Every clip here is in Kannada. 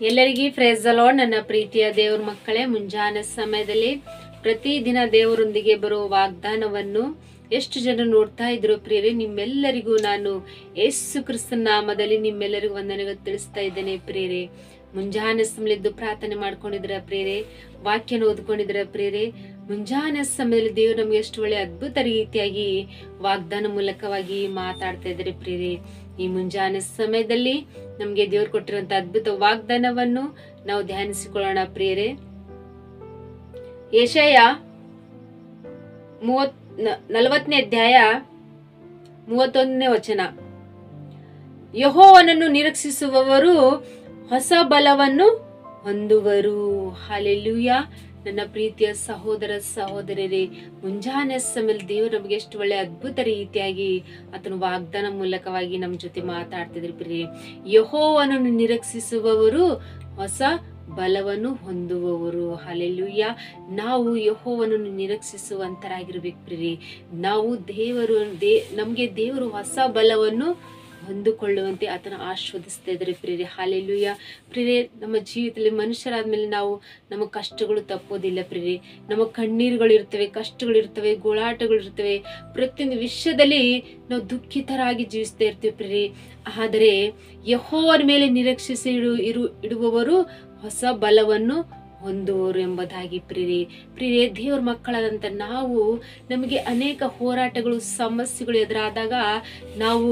ಎಲ್ಲರಿಗೂ ಪ್ರೈಸ್ ದಿ ಲಾರ್ಡ್. ನನ್ನ ಪ್ರೀತಿಯ ದೇವರ ಮಕ್ಕಳೇ, ಮುಂಜಾನೆ ಸಮಯದಲ್ಲಿ ಪ್ರತಿದಿನ ದೇವರೊಂದಿಗೆ ಬರುವ ವಾಗ್ದಾನವನ್ನು ಎಷ್ಟು ಜನ ನೋಡ್ತಾ ಇದ್ರು ಪ್ರಿಯರೇ, ನಿಮ್ಮೆಲ್ಲರಿಗೂ ನಾನು ಯೇಸು ಕ್ರಿಸ್ತನ ನಾಮದಲ್ಲಿ ನಿಮ್ಮೆಲ್ಲರಿಗೂ ವಂದನೆಗಳು ತಿಳಿಸ್ತಾ ಇದ್ದೇನೆ ಪ್ರಿಯರೇ. ಮುಂಜಾನೆ ಸಮಯದ್ದು ಪ್ರಾರ್ಥನೆ ಮಾಡ್ಕೊಂಡಿದ್ರ ಪ್ರಿಯರೇ, ವಾಕ್ಯನ ಓದ್ಕೊಂಡಿದ್ರ ಪ್ರಿಯರೇ. ಮುಂಜಾನೆ ಸಮಯದಲ್ಲಿ ದೇವರು ನಮ್ಗೆ ಎಷ್ಟು ಒಳ್ಳೆ ಅದ್ಭುತ ರೀತಿಯಾಗಿ ವಾಗ್ದಾನ ಮೂಲಕವಾಗಿ ಮಾತಾಡ್ತಾ ಇದ್ದಾರೆ ಪ್ರಿಯರೇ. ಈ ಮುಂಜಾನೆ ಸಮಯದಲ್ಲಿ ನಮ್ಗೆ ದೇವ್ರು ಕೊಟ್ಟಿರುವಂತ ಅದ್ಭುತ ವಾಗ್ದಾನವನ್ನು ನಾವು ಧ್ಯಾನಿಸಿಕೊಳ್ಳೋಣ ಪ್ರಿಯರೇ. ಯೆಶಾಯ 40ನೇ ಅಧ್ಯಾಯ 31ನೇ ವಚನ. ಯೆಹೋವನನ್ನು ನಿರೀಕ್ಷಿಸುವವರು ಹೊಸ ಬಲವನ್ನು ಹೊಂದುವರು. ಹಲ್ಲೆಲೂಯಾ. ನನ್ನ ಪ್ರೀತಿಯ ಸಹೋದರ ಸಹೋದರರೇ, ಮುಂಜಾನೆ ಸಮಯದಲ್ಲಿ ದೇವರು ನಮಗೆ ಎಷ್ಟು ಒಳ್ಳೆ ಅದ್ಭುತ ರೀತಿಯಾಗಿ ಆತನ ವಾಗ್ದಾನ ಮೂಲಕವಾಗಿ ನಮ್ಮ ಜೊತೆ ಮಾತಾಡ್ತಿದ್ರು ಪ್ರಿಯರೇ. ಯೆಹೋವನನ್ನು ನಿರೀಕ್ಷಿಸುವವರು ಹೊಸ ಬಲವನ್ನು ಹೊಂದುವವರು. ಹಲ್ಲೆಲೂಯಾ. ನಾವು ಯೆಹೋವನನ್ನು ನಿರೀಕ್ಷಿಸುವಂತರಾಗಿರ್ಬೇಕು ಪ್ರಿಯರೇ. ನಾವು ನಮ್ಗೆ ದೇವರು ಹೊಸ ಬಲವನ್ನು ಹೊಂದಿಕೊಳ್ಳುವಂತೆ ಆತನ ಆಶೀರ್ವದಿಸ್ತಾ ಇದ್ದಾರೆ ಪ್ರಿಯರೇ. ಹಲ್ಲೆಲೂಯಾ. ಪ್ರಿಯರೇ, ನಮ್ಮ ಜೀವಿತದಲ್ಲಿ ಮನುಷ್ಯರಾದ್ಮೇಲೆ ನಮ್ಮ ಕಷ್ಟಗಳು ತಪ್ಪೋದಿಲ್ಲ ಪ್ರಿಯರೇ. ನಮ್ಮ ಕಣ್ಣೀರುಗಳು ಇರ್ತವೆ, ಕಷ್ಟಗಳು ಇರ್ತವೆ, ಗೋಳಾಟಗಳು ಇರ್ತವೆ. ಪ್ರತಿಯೊಂದು ವಿಷಯದಲ್ಲಿ ನಾವು ದುಃಖಿತರಾಗಿ ಜೀವಿಸ್ತಾ ಇರ್ತೀವಿ ಪ್ರಿಯರೇ. ಆದರೆ ಯೆಹೋವನ ಮೇಲೆ ನಿರೀಕ್ಷಿಸಿ ಇಡುವವರು ಹೊಸ ಬಲವನ್ನು ಹೊಂದುವರು ಎಂಬುದಾಗಿ ಪ್ರಿಯರೇ. ದೇವರ ಮಕ್ಕಳಾದಂತ ನಮಗೆ ಅನೇಕ ಹೋರಾಟಗಳು, ಸಮಸ್ಯೆಗಳು ಎದುರಾದಾಗ ನಾವು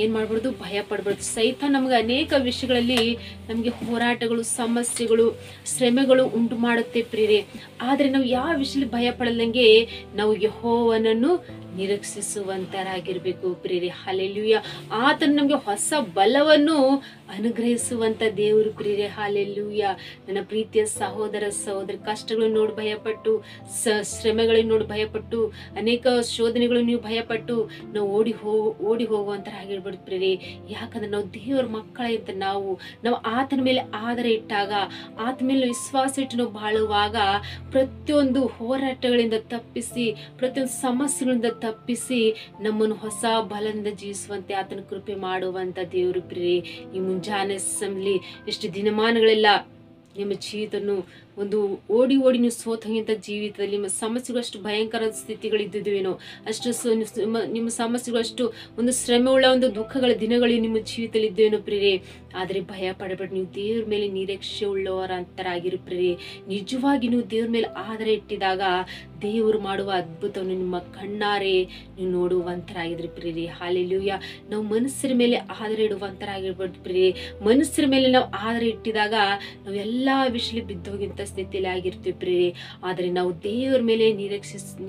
ಏನ್ ಮಾಡ್ಬಾರ್ದು, ಭಯ ಪಡ್ಬಾರ್ದು. ಸೈತಾನ ನಮ್ಗೆ ಅನೇಕ ವಿಷಯಗಳಲ್ಲಿ ನಮ್ಗೆ ಹೋರಾಟಗಳು, ಸಮಸ್ಯೆಗಳು, ಶ್ರಮೆಗಳು ಉಂಟು ಮಾಡುತ್ತೆ ಪ್ರಿಯರೇ. ಆದ್ರೆ ನಾವು ಯಾವ ವಿಷಯದಲ್ಲಿ ಭಯ ಪಡದಂಗೆ ನಾವು ಯೆಹೋವನನ್ನು ನಿರೀಕ್ಷಿಸುವಂತರಾಗಿರ್ಬೇಕು ಪ್ರಿಯರೇ. ಹಲ್ಲೆಲೂಯಾ. ಆತನು ನಮ್ಗೆ ಹೊಸ ಬಲವನ್ನು ಅನುಗ್ರಹಿಸುವಂತ ದೇವರು ಪ್ರಿಯರೇ. ಹಲ್ಲೆಲೂಯಾ. ನನ್ನ ಪ್ರೀತಿಯ ಸಹೋದರ ಸಹೋದರಿ, ಕಷ್ಟಗಳನ್ನು ನೋಡಿ ಭಯಪಟ್ಟು, ಶ್ರಮೆಗಳನ್ನು ನೋಡಿ ಭಯಪಟ್ಟು, ಅನೇಕ ಶೋಧನೆಗಳು ನೀವು ಭಯಪಟ್ಟು ನಾವು ಓಡಿ ಹೋಗುವಂತರಾಗಿರ್ಬೇಕು ಪ್ರಿಯರೇ. ಯಾಕಂದ್ರೆ ನಾವು ದೇವರ ಮಕ್ಕಳ ಅಂತ ನಾವು ಆತನ ಮೇಲೆ ಆಧಾರ ಇಟ್ಟಾಗ, ಆತನ ಮೇಲೆ ವಿಶ್ವಾಸ ಇಟ್ಟು ನಾವು ಬಾಳುವಾಗ ಪ್ರತಿಯೊಂದು ಹೋರಾಟಗಳಿಂದ ತಪ್ಪಿಸಿ, ಪ್ರತಿಯೊಂದು ಸಮಸ್ಯೆಗಳಿಂದ ತಪ್ಪಿಸಿ ನಮ್ಮನ್ನು ಹೊಸ ಬಲದಿಂದ ಜೀವಿಸುವಂತೆ ಆತನ ಕೃಪೆ ಮಾಡುವಂತ ದೇವರು ಪ್ರಿಯರೇ. ಈ ಮುಂಜಾನೆ ಸಮಯದಲ್ಲಿ ಎಷ್ಟು ದಿನಮಾನಗಳೆಲ್ಲ ನಿಮ್ಮ ಜೀವಿತವನ್ನು ಒಂದು ಓಡಿ ನೀವು ಸೋತಂಗಿಂತ ಜೀವಿತದಲ್ಲಿ ನಿಮ್ಮ ಸಮಸ್ಯೆಗಳು ಅಷ್ಟು ಭಯಂಕರ ಸ್ಥಿತಿಗಳಿದ್ದಿದ್ದೇನೋ, ಅಷ್ಟು ನಿಮ್ಮ ಸಮಸ್ಯೆಗಳು ಅಷ್ಟು ಒಂದು ಶ್ರಮೆ ಉಳ್ಳ ಒಂದು ದುಃಖಗಳ ದಿನಗಳು ನಿಮ್ಮ ಜೀವಿತದಲ್ಲಿ ಇದ್ದೇನೋ ಪ್ರಿಯರೇ. ಆದ್ರೆ ಭಯ ಪಡಬೇಡಿ. ನೀವು ದೇವ್ರ ಮೇಲೆ ನಿರೀಕ್ಷೆ ಉಳ್ಳವರ ಅಂತರಾಗಿರು ಪ್ರಿಯರೇ. ನಿಜವಾಗಿ ನೀವು ದೇವ್ರ ಮೇಲೆ ಆಧಾರ ಇಟ್ಟಿದಾಗ ದೇವರು ಮಾಡುವ ಅದ್ಭುತವನ್ನು ನಿಮ್ಮ ಕಣ್ಣಾರೆ ನೀವು ನೋಡುವಂತರಾಗಿದ್ರಿ ಪ್ರಿಯರೇ. ಹಲ್ಲೆಲೂಯಾ. ನಾವು ಮನುಷ್ಯರ ಮೇಲೆ ಆಧಾರ ಇಡುವಂತರಾಗಿರ್ಬಾರ್ದು ಪ್ರಿಯರೇ. ಮನುಷ್ಯರ ಮೇಲೆ ನಾವು ಆಧಾರ ಇಟ್ಟಿದಾಗ ನಾವು ಎಲ್ಲಾ ವಿಷಯ ಬಿದ್ದೋಗಿಂತ ಸ್ಥಿತಿಯಲ್ಲಿ ಆಗಿರ್ತೀವಿ ಪ್ರಿಯರೇ. ಆದ್ರೆ ನಾವು ದೇವರ ಮೇಲೆ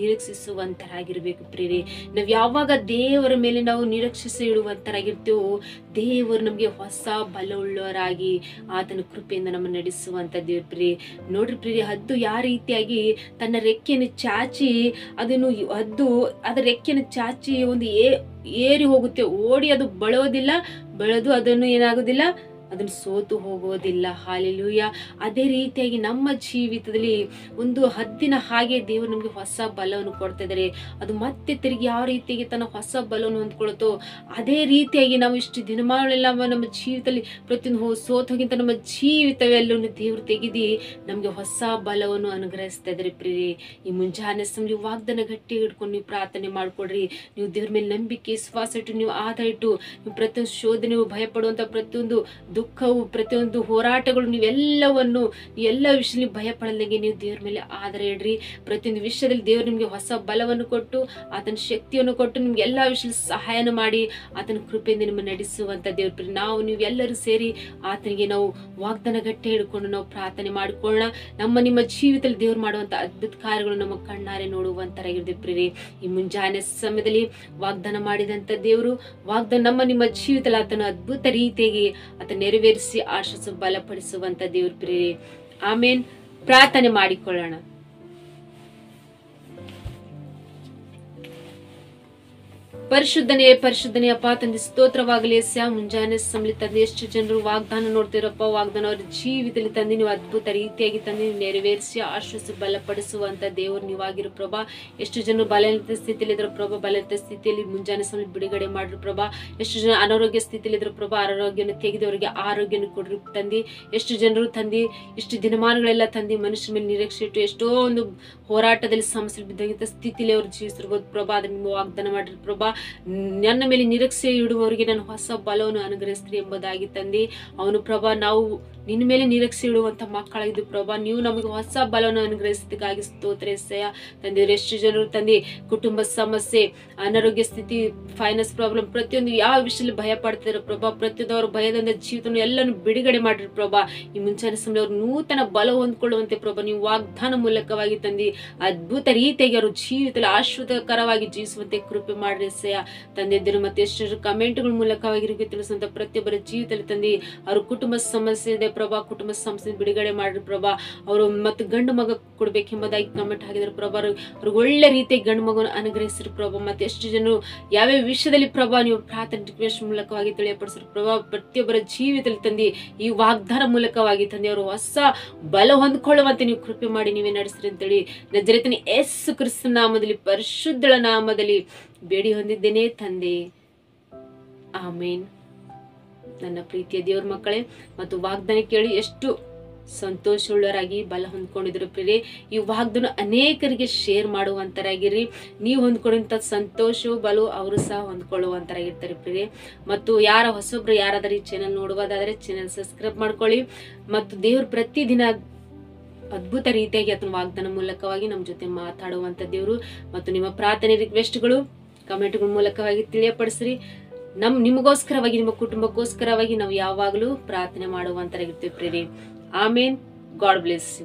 ನಿರೀಕ್ಷಿಸುವಂತರಾಗಿರ್ಬೇಕು ಪ್ರಿಯರೇ. ನಾವ್ ಯಾವಾಗ ದೇವರ ಮೇಲೆ ನಾವು ನಿರೀಕ್ಷಿಸಿ ಇಡುವಂತರಾಗಿರ್ತೀವೋ ದೇವರು ನಮ್ಗೆ ಹೊಸ ಬಲವುಳ್ಳವರಾಗಿ ಆತನ ಕೃಪೆಯಿಂದ ನಮ್ಮ ನಡೆಸುವಂತ ದೇವ್ರ ಪ್ರಿಯರೇ. ನೋಡ್ರಿ ಪ್ರಿಯರೇ, ಹದ್ದು ಯಾವ ರೀತಿಯಾಗಿ ತನ್ನ ರೆಕ್ಕೆಯನ್ನು ಚಾಚಿ ಅದರ ರೆಕ್ಕೆಯನ್ನು ಚಾಚಿ ಒಂದು ಏರಿ ಹೋಗುತ್ತೆ. ಓಡಿ ಅದು ಬೆಳೆದು ಅದನ್ನು ಏನಾಗುದಿಲ್ಲ, ಅದನ್ನು ಸೋತು ಹೋಗೋದಿಲ್ಲ. ಹಾಲೆಲೂಯಾ. ಅದೇ ರೀತಿಯಾಗಿ ನಮ್ಮ ಜೀವಿತದಲ್ಲಿ ಒಂದು ಹದ್ದಿನ ಹಾಗೆ ದೇವರು ನಮ್ಗೆ ಹೊಸ ಬಲವನ್ನು ಕೊಡ್ತಾ ಇದ್ದಾರೆ. ಅದು ಮತ್ತೆ ತಿರುಗಿ ಯಾವ ರೀತಿಯಾಗಿ ತನ್ನ ಹೊಸ ಬಲವನ್ನು ಹೊಂದ್ಕೊಳ್ತೋ ಅದೇ ರೀತಿಯಾಗಿ ನಾವು ಇಷ್ಟು ದಿನಮಾನಗಳೆಲ್ಲ ನಮ್ಮ ಜೀವಿತದಲ್ಲಿ ಪ್ರತಿಯೊಂದು ಸೋತೋಗಿಂತ ನಮ್ಮ ಜೀವಿತವೆಲ್ಲವನ್ನು ದೇವರು ತೆಗೆದಿ ನಮ್ಗೆ ಹೊಸ ಬಲವನ್ನು ಅನುಗ್ರಹಿಸ್ತಾ ಇದ್ದಾರೆ ಪ್ರಿಯರೇ. ಈ ಮುಂಜಾನೆ ಸಮಯ ವಾಗ್ದಾನ ಗಟ್ಟಿ ಹಿಡ್ಕೊಂಡು ನೀವು ಪ್ರಾರ್ಥನೆ ಮಾಡ್ಕೊಡ್ರಿ. ನೀವು ದೇವ್ರ ಮೇಲೆ ನಂಬಿಕೆ, ವಿಶ್ವಾಸ ಇಟ್ಟು ನೀವು ಆಧಾರ ಇಟ್ಟು ನೀವು ಪ್ರತಿಯೊಂದು ಶೋಧನೆ, ಭಯಪಡುವಂತ ಪ್ರತಿಯೊಂದು ದುಃಖವು, ಪ್ರತಿಯೊಂದು ಹೋರಾಟಗಳು, ನೀವೆಲ್ಲವನ್ನು ಎಲ್ಲ ವಿಷಯದಲ್ಲಿ ಭಯ ಪಡದಂಗೆ ನೀವು ದೇವ್ರ ಮೇಲೆ ಆಧಾರ ಇಡ್ರಿ. ಪ್ರತಿಯೊಂದು ವಿಷಯದಲ್ಲಿ ದೇವ್ರು ನಿಮ್ಗೆ ಹೊಸ ಬಲವನ್ನು ಕೊಟ್ಟು ಆತನ ಶಕ್ತಿಯನ್ನು ಕೊಟ್ಟು ನಿಮ್ಗೆ ಎಲ್ಲಾ ವಿಷಯದಲ್ಲಿ ಸಹಾಯನ ಮಾಡಿ ಆತನ ಕೃಪೆಯಿಂದ ನಿಮ್ಮ ನಡೆಸುವಂತ ದೇವ್ರ. ನೀವೆಲ್ಲರೂ ಸೇರಿ ಆತನಿಗೆ ನಾವು ವಾಗ್ದಾನ ಗಟ್ಟಿ ಹಿಡ್ಕೊಂಡು ನಾವು ಪ್ರಾರ್ಥನೆ ಮಾಡಿಕೊಳ್ಳೋಣ. ನಿಮ್ಮ ಜೀವಿತದಲ್ಲಿ ದೇವ್ರು ಮಾಡುವಂತ ಅದ್ಭುತ ಕಾರ್ಯಗಳು ನಮ್ಮ ಕಣ್ಣಾರೆ ನೋಡುವಂತರಾಗಿರ್ತೀವಿ ಪ್ರಿಯರೇ. ಈ ಮುಂಜಾನೆ ಸಮಯದಲ್ಲಿ ವಾಗ್ದಾನ ಮಾಡಿದಂತ ದೇವರು ನಿಮ್ಮ ಜೀವಿತದಲ್ಲಿ ಆತನ ಅದ್ಭುತ ರೀತಿಯಾಗಿ ಆತನ ನೆರವೇರಿಸಿ ಆಶಿಸು ಬಲಪಡಿಸುವಂತ ದೇವ್ರ ಪ್ರಿಯರೇ. ಆಮೇನ್. ಪ್ರಾರ್ಥನೆ ಮಾಡಿಕೊಳ್ಳೋಣ. ಪರಿಶುದ್ಧನೇ ಪರಿಶುದ್ಧನೇ ಅಪ್ಪ ತಂದೆ ಸ್ತೋತ್ರವಾಗಲಿ ಎಸ್ಯ ಮುಂಜಾನೆ ಸಮಲಿ ತಂದೆ ಎಷ್ಟು ಜನರು ವಾಗ್ದಾನ ನೋಡ್ತಿರಪ್ಪ ವಾಗ್ದಾನ ಅವ್ರ ಜೀವಿತದಲ್ಲಿ ತಂದೆ ನೀವು ಅದ್ಭುತ ರೀತಿಯಾಗಿ ತಂದೆ ನೀವು ನೆರವೇರಿಸಿ ಆಶ್ವಾಸ ಬಲಪಡಿಸುವಂತ ದೇವರು ನೀವಾಗಿರು ಪ್ರಭಾ. ಎಷ್ಟು ಜನರು ಬಲಹೀನತೆ ಸ್ಥಿತಿಯಲ್ಲಿ ಇದ್ರು ಪ್ರಭಾ, ಬಲಹೀನತೆ ಸ್ಥಿತಿಯಲ್ಲಿ ಮುಂಜಾನೆ ಸಮಲಿ ಬಿಡುಗಡೆ ಮಾಡ್ರು ಪ್ರಭಾ. ಎಷ್ಟು ಜನ ಅನಾರೋಗ್ಯ ಸ್ಥಿತಿಯಲ್ಲಿ ಇದ್ರು ಪ್ರಭಾ, ಆರೋಗ್ಯನ ತೆಗೆದವರಿಗೆ ಆರೋಗ್ಯನ ಕೊಡ್ರಿ ತಂದೆ. ಎಷ್ಟು ಜನರು ತಂದೆ ಇಷ್ಟು ದಿನಮಾನಗಳೆಲ್ಲ ತಂದೆ ಮನುಷ್ಯರ ಮೇಲೆ ನಿರೀಕ್ಷೆ ಇಟ್ಟು ಎಷ್ಟೋ ಒಂದು ಹೋರಾಟದಲ್ಲಿ ಸಮಸ್ಯೆ ಬಿದ್ದಂತ ಸ್ಥಿತಿಯಲ್ಲಿ ಅವ್ರು ಜೀವಿಸಿರ್ಬೋದು ಪ್ರಭಾ. ಅದನ್ನ ನೀವು ವಾಗ್ದಾನ ಮಾಡ್ರಿ ಪ್ರಭಾ. ನನ್ನ ಮೇಲೆ ನಿರೀಕ್ಷೆ ಇಡುವವರಿಗೆ ನಾನು ಹೊಸ ಬಲವನ್ನು ಅನುಗ್ರಹಿಸ್ತೀನಿ ಎಂಬುದಾಗಿ ತಂದೆ. ಅವನು ಪ್ರಭಾ ನಾವು ನಿನ್ನ ಮೇಲೆ ನಿರೀಕ್ಷೆ ಇಡುವಂತ ಮಕ್ಕಳಾಗಿದ್ದು ಪ್ರಭಾ, ನೀವು ನಮಗೆ ಹೊಸ ಬಲವನ್ನು ಅನುಗ್ರಹಿಸಿದಕ್ಕಾಗಿ ಸ್ತೋತ್ರ ಎಸೆಯ ತಂದೆ. ಎಷ್ಟು ಜನರು ತಂದೆ ಕುಟುಂಬ ಸಮಸ್ಯೆ, ಅನಾರೋಗ್ಯ ಸ್ಥಿತಿ, ಫೈನಾನ್ಸ್ ಪ್ರಾಬ್ಲಮ್, ಪ್ರತಿಯೊಂದು ಯಾವ ವಿಷಯದಲ್ಲಿ ಭಯ ಪಡ್ತಿರೋ ಪ್ರಭಾ, ಪ್ರತಿಯೊಂದು ಅವ್ರ ಭಯದಿಂದ ಜೀವಿತ ಎಲ್ಲಾನು ಬಿಡುಗಡೆ ಮಾಡ್ರಿ ಪ್ರಭಾ. ಈ ಮುಂಚಾನೆ ಸಮಯ ಅವ್ರು ನೂತನ ಬಲ ಹೊಂದ್ಕೊಳ್ಳುವಂತೆ ಪ್ರಭಾ ನೀವು ವಾಗ್ದಾನ ಮೂಲಕವಾಗಿ ತಂದೆ ಅದ್ಭುತ ರೀತಿಯಾಗಿ ಅವರು ಜೀವಿತದಲ್ಲಿ ಆಶ್ವಾದಕರವಾಗಿ ಜೀವಿಸುವಂತೆ ಕೃಪೆ ಮಾಡ್ರಿ ಎಸೆಯ ತಂದೆ. ಇದ್ದರು ಮತ್ತೆ ಎಷ್ಟು ಕಮೆಂಟ್ಗಳ ಮೂಲಕವಾಗಿ ತಿಳಿಸುವಂತ ಪ್ರತಿಯೊಬ್ಬರ ಜೀವಿತದಲ್ಲಿ ತಂದೆ ಅವ್ರ ಕುಟುಂಬ ಸಮಸ್ಯೆ ಇದೆ ಪ್ರಭಾ, ಕುಟುಂಬ ಸಮಸ್ಯೆ ಬಿಡುಗಡೆ ಮಾಡ್ರಿ ಪ್ರಭಾ. ಅವರು ಮತ್ತು ಗಂಡು ಮಗ ಕೊಡ್ಬೇಕೆಂಬುದಾಗಿ ಕಮೆಂಟ್ ಹಾಕಿದ್ರು ಪ್ರಭಾ. ಅವ್ರಿಗೆ ಒಳ್ಳೆ ರೀತಿಯ ಗಂಡು ಮಗನ ಅನುಗ್ರಹಿಸಿರು ಪ್ರಭಾ. ಮತ್ತೆ ಎಷ್ಟು ಜನರು ಯಾವ್ಯಾವ ವಿಷಯದಲ್ಲಿ ಪ್ರಭಾ ನೀವು ಪ್ರಾರ್ಥನೆ ರಿಕ್ವೆಸ್ಟ್ ಮೂಲಕವಾಗಿ ತಿಳಿಯಪಡಿಸಿರು ಪ್ರಭಾ. ಪ್ರತಿಯೊಬ್ಬರ ಜೀವಿತದಲ್ಲಿ ತಂದೆ ಈ ವಾಗ್ದಾನ ಮೂಲಕವಾಗಿ ತಂದೆ ಅವರು ಹೊಸ ಬಲ ಹೊಂದ್ಕೊಳ್ಳುವಂತೆ ನೀವು ಕೃಪೆ ಮಾಡಿ ನೀವೇ ನಡೆಸ್ರಿ ಅಂತೇಳಿ ನಜರೇತಿನ ಯೇಸು ಕ್ರಿಸ್ತನ ನಾಮದಲ್ಲಿ ಪರಿಶುದ್ಧಳ ನಾಮದಲ್ಲಿ ಬೇಡಿ ಹೊಂದಿದ್ದೇನೆ ತಂದೆ, ಆಮೇನ್. ನನ್ನ ಪ್ರೀತಿಯ ದೇವ್ರ ಮಕ್ಕಳೇ, ಮತ್ತು ವಾಗ್ದಾನ ಕೇಳಿ ಎಷ್ಟು ಸಂತೋಷವುಳ್ಳರಾಗಿ ಬಲ ಹೊಂದ್ಕೊಂಡಿದ್ರು ಪ್ರಿಯರೇ. ಈ ವಾಗ್ದಾನ ಅನೇಕರಿಗೆ ಶೇರ್ ಮಾಡುವಂತರಾಗಿರಿ. ನೀವು ಹೊಂದ್ಕೊಂಡಂತ ಸಂತೋಷವು ಬಲು ಅವರು ಸಹ ಹೊಂದ್ಕೊಳ್ಳುವಂತರಾಗಿರ್ತಾರೆ ಪ್ರಿಯರೇ. ಮತ್ತು ಯಾರ ಹೊಸೊಬ್ರು ಯಾರಾದರೂ ಈ ಚಾನೆಲ್ ನೋಡುವುದಾದ್ರೆ ಚಾನೆಲ್ ಸಬ್ಸ್ಕ್ರೈಬ್ ಮಾಡ್ಕೊಳ್ಳಿ. ಮತ್ತು ದೇವ್ರ ಪ್ರತಿದಿನ ಅದ್ಭುತ ರೀತಿಯಾಗಿ ಅದನ್ನ ವಾಗ್ದಾನ ಮೂಲಕವಾಗಿ ನಮ್ಮ ಜೊತೆ ಮಾತಾಡುವಂತ ದೇವ್ರು. ಮತ್ತು ನಿಮ್ಮ ಪ್ರಾರ್ಥನೆ ರಿಕ್ವೆಸ್ಟ್ಗಳು ಕಮೆಂಟ್ಗಳ ಮೂಲಕವಾಗಿ ತಿಳಿಯಪಡಿಸ್ರಿ. ನಿಮಗೋಸ್ಕರವಾಗಿ ನಿಮ್ಮ ಕುಟುಂಬಕ್ಕೋಸ್ಕರವಾಗಿ ನಾವು ಯಾವಾಗಲೂ ಪ್ರಾರ್ಥನೆ ಮಾಡುವಂತರಾಗಿರ್ತೀವಿ ಪ್ರಿಯರೇ. ಆಮೇನ್. God bless you.